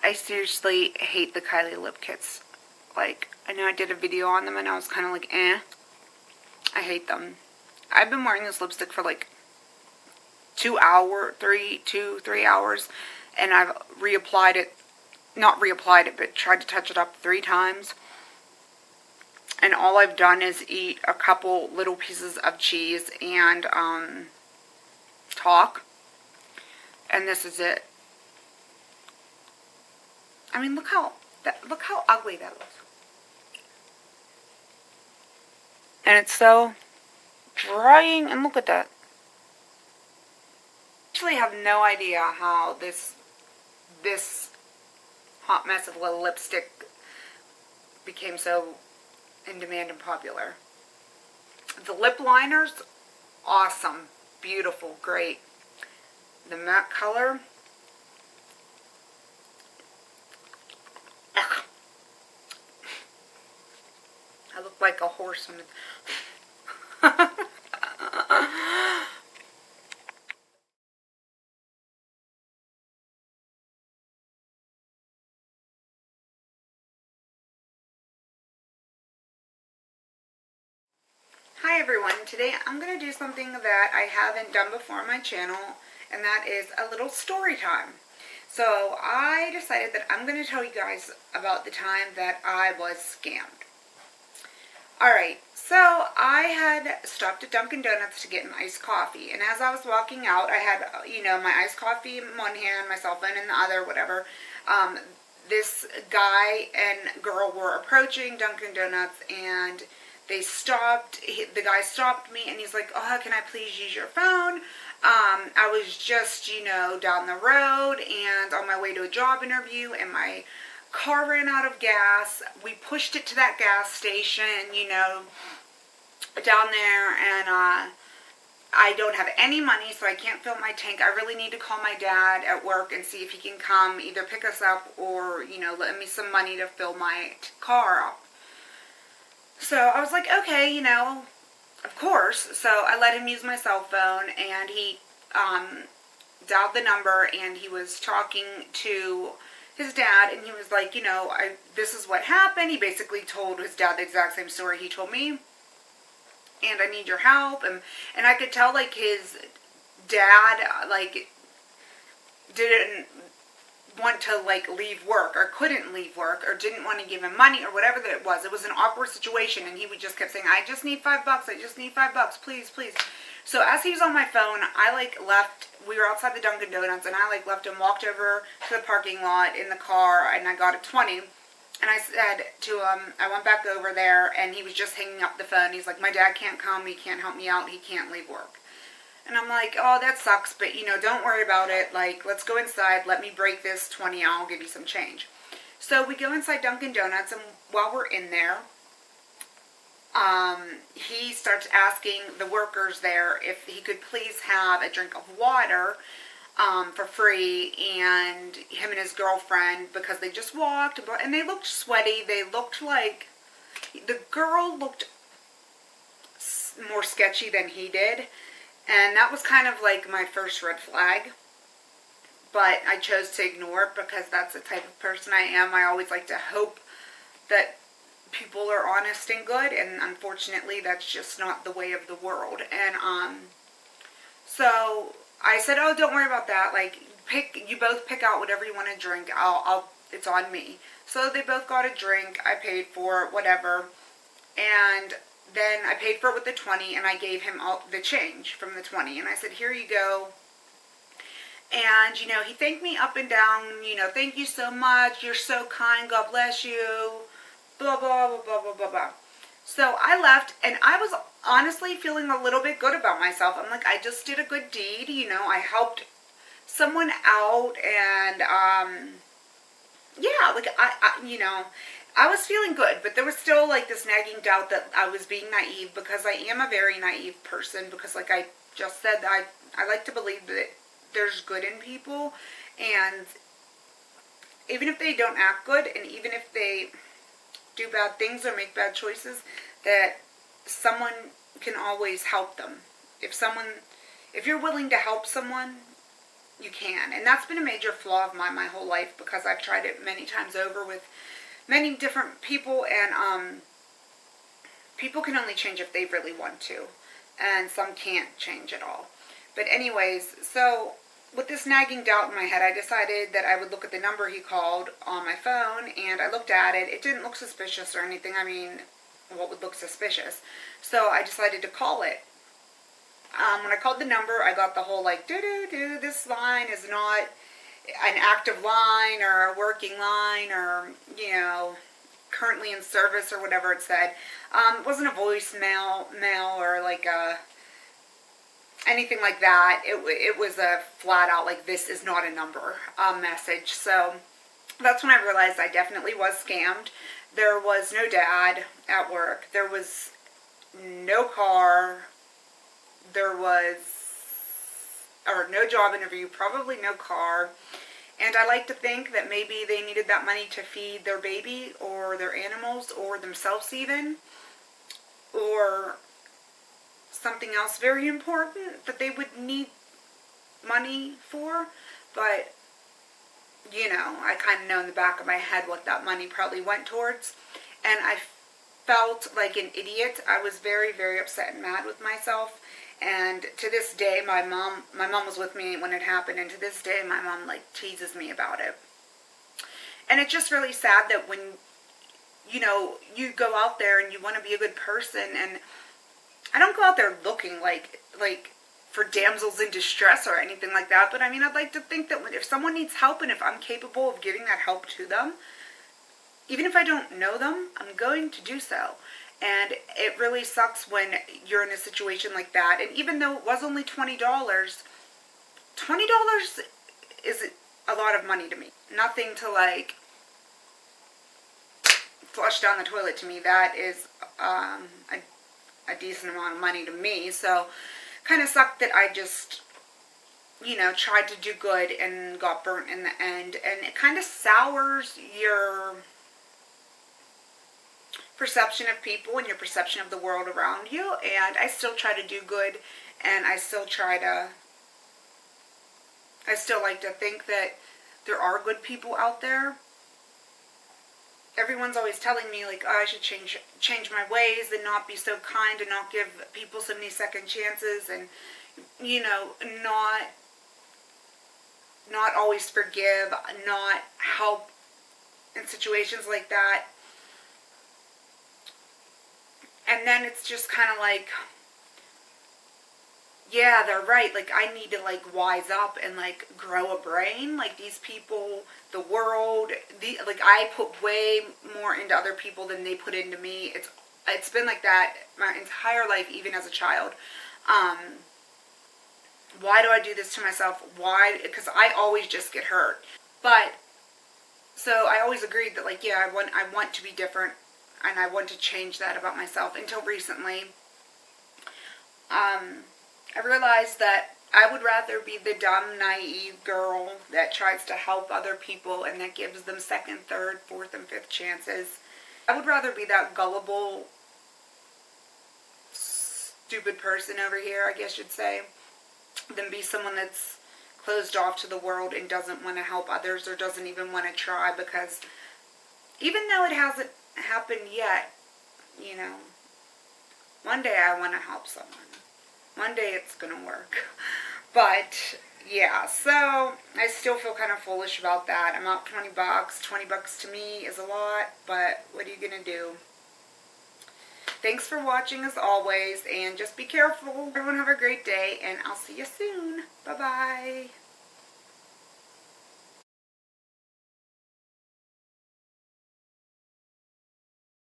I seriously hate the Kylie Lip kits. Like, I know I did a video on them and I was kind of like, eh. I hate them. I've been wearing this lipstick for like 3 hours, and I've reapplied it, not reapplied it, but tried to touch it up 3 times. And all I've done is eat a couple little pieces of cheese and talk. And this is it. I mean, look how ugly that looks. And it's so drying, and look at that. I actually have no idea how this hot mess of a little lipstick became so in demand and popular. The lip liners, awesome, beautiful, great. The matte color, ugh. I look like a horse on it. Hi everyone, today I'm going to do something that I haven't done before on my channel, and that is a little story time. So I decided that I'm going to tell you guys about the time that I was scammed. Alright, so I had stopped at Dunkin' Donuts to get an iced coffee, and as I was walking out, I had, my iced coffee in one hand, my cell phone in the other, whatever. This guy and girl were approaching Dunkin' Donuts, and they stopped. The guy stopped me, and he's like, "Oh, can I please use your phone? I was just, down the road and on my way to a job interview, and my car ran out of gas. We pushed it to that gas station, down there, and I don't have any money, so I can't fill my tank. I really need to call my dad at work and see if he can come either pick us up or, lend me some money to fill my car up." So I was like, okay, of course. So I let him use my cell phone, and he dialed the number, and he was talking to his dad, and he was like, this is what happened. He basically told his dad the exact same story he told me, and I need your help. And I could tell, like, his dad, like, didn't want to, like, leave work, or couldn't leave work, or didn't want to give him money, or whatever that it was. It was an awkward situation, and he would just kept saying, "I just need $5, I just need $5, please, please." So as he was on my phone, I, like, left. We were outside the Dunkin' Donuts, and I, like, left him, walked over to the parking lot in the car, and I got a 20. And I said to him, I went back over there, and he was just hanging up the phone. He's like, "My dad can't come, he can't help me out, he can't leave work." And I'm like, "Oh, that sucks, but, don't worry about it. Like, let's go inside. Let me break this 20. I'll give you some change." So we go inside Dunkin' Donuts, and while we're in there, he starts asking the workers there if he could please have a drink of water for free, and him and his girlfriend, because they just walked, and they looked sweaty. They looked like, the girl looked more sketchy than he did. And that was kind of like my first red flag, but I chose to ignore it because that's the type of person I am. I always like to hope that people are honest and good, and unfortunately that's just not the way of the world. And so I said, "Oh, don't worry about that. Like, you both pick out whatever you want to drink. It's on me." So they both got a drink. I paid for it, whatever, and then I paid for it with the 20, and I gave him all the change from the 20. And I said, "Here you go." And, he thanked me up and down, "Thank you so much. You're so kind. God bless you." Blah, blah, blah, blah, blah, blah, blah. So I left, and I was honestly feeling a little bit good about myself. I'm like, I just did a good deed. I helped someone out, and, yeah, like, I was feeling good, but there was still, like, this nagging doubt that I was being naive, because I am a very naive person, because, like I just said, I like to believe that there's good in people, and even if they don't act good, and even if they do bad things or make bad choices, that someone can always help them. If you're willing to help someone, you can. And that's been a major flaw of mine my whole life, because I've tried it many times over with many different people, and people can only change if they really want to, and some can't change at all. But anyways, so with this nagging doubt in my head, I decided that I would look at the number he called on my phone, and I looked at it. It didn't look suspicious or anything. I mean, what would look suspicious? So I decided to call it. When I called the number, I got the whole like, this line is not an active line or a working line, or, currently in service, or whatever it said. It wasn't a voicemail or like anything like that. It was a flat out like, this is not a number message. So that's when I realized I definitely was scammed. There was no dad at work. There was no car. There was, or no job interview, probably no car. And I like to think that maybe they needed that money to feed their baby or their animals or themselves even, or something else very important that they would need money for. But, I kind of know in the back of my head what that money probably went towards. And I felt like an idiot. I was very, very upset and mad with myself. And to this day, my mom was with me when it happened, and to this day, my mom, like, teases me about it. And it's just really sad that when, you go out there and you want to be a good person, and I don't go out there looking like for damsels in distress or anything like that, but I mean, I'd like to think that if someone needs help, and if I'm capable of giving that help to them, even if I don't know them, I'm going to do so. And it really sucks when you're in a situation like that. And even though it was only $20, $20 is a lot of money to me. Nothing to like flush down the toilet to me. That is a decent amount of money to me. So kind of sucked that I just, tried to do good and got burnt in the end. And it kind of sours your perception of people and your perception of the world around you. And I still try to do good, and I still like to think that there are good people out there. Everyone's always telling me like, oh, I should change my ways and not be so kind and not give people so many second chances, and not always forgive, not help in situations like that. And then it's just kind of like, yeah, they're right. Like, I need to, like, wise up and, like, grow a brain. Like, these people, the world, I put way more into other people than they put into me. It's been like that my entire life, even as a child. Why do I do this to myself? Why? Because I always just get hurt. But, so I always agreed that, like, yeah, I want to be different. And I want to change that about myself. Until recently, I realized that I would rather be the dumb, naive girl that tries to help other people and that gives them second, third, fourth, and fifth chances. I would rather be that gullible, stupid person over here, I guess you'd say, than be someone that's closed off to the world and doesn't want to help others or doesn't even want to try. Because even though it hasn't happened yet, one day I want to help someone. One day it's gonna work. But yeah, so I still feel kind of foolish about that. I'm out $20. $20 to me is a lot, but what are you gonna do? Thanks for watching as always, and just be careful. Everyone have a great day, and I'll see you soon. Bye bye.